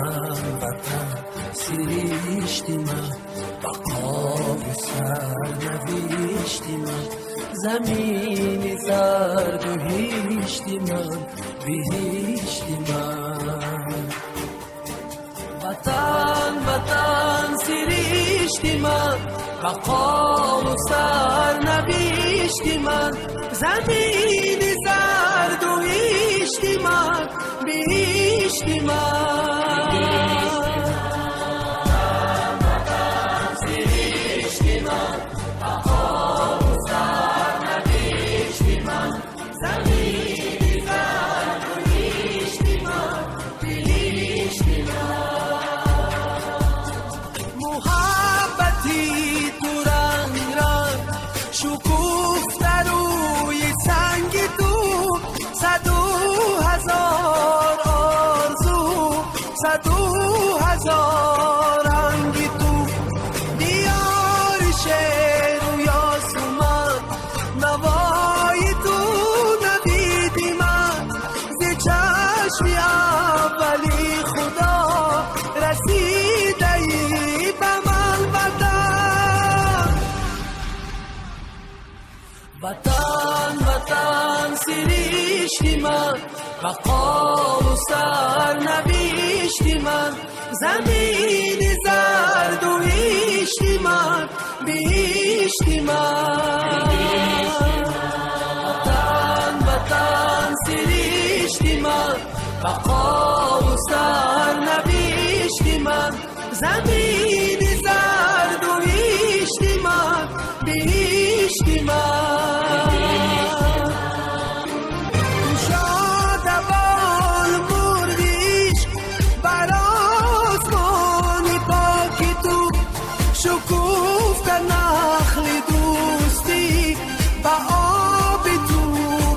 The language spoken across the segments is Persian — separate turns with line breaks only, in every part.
وطن سرشتی من بقا و سرنوشتی من زمین زرد و هیشتی من بهشتی من وطن وطن سرشتی من بقا و سرنوشتی من زمین زرد و هیشتی من بهشتی من وطن وطن سرشتی من بقا و سرنوشتی من زمین زرد و هیشتی من بهشتی من وطن وطن سرشتی من بقا و سرنوشتی من زمین زرد و هیشتی من بهشتی من
شکوفت نخل دوستی با آب تو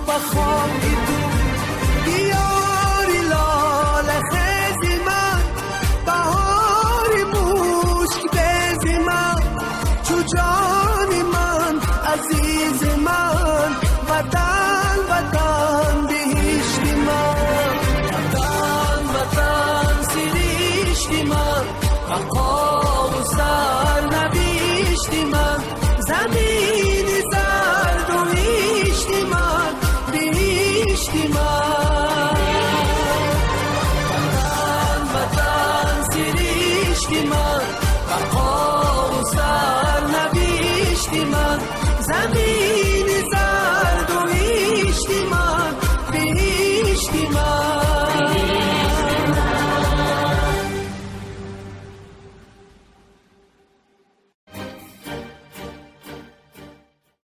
با خاک تو دیاری لاله خیزی من بهاری مشک بیزی من چو جانی من عزیز من وطن وطن بهشتی من
وطن وطن سرشتی من بقا و سرنوشتی من زمین زرد و هیشتی من بهشتی من وطن وطن سرشتی من بقا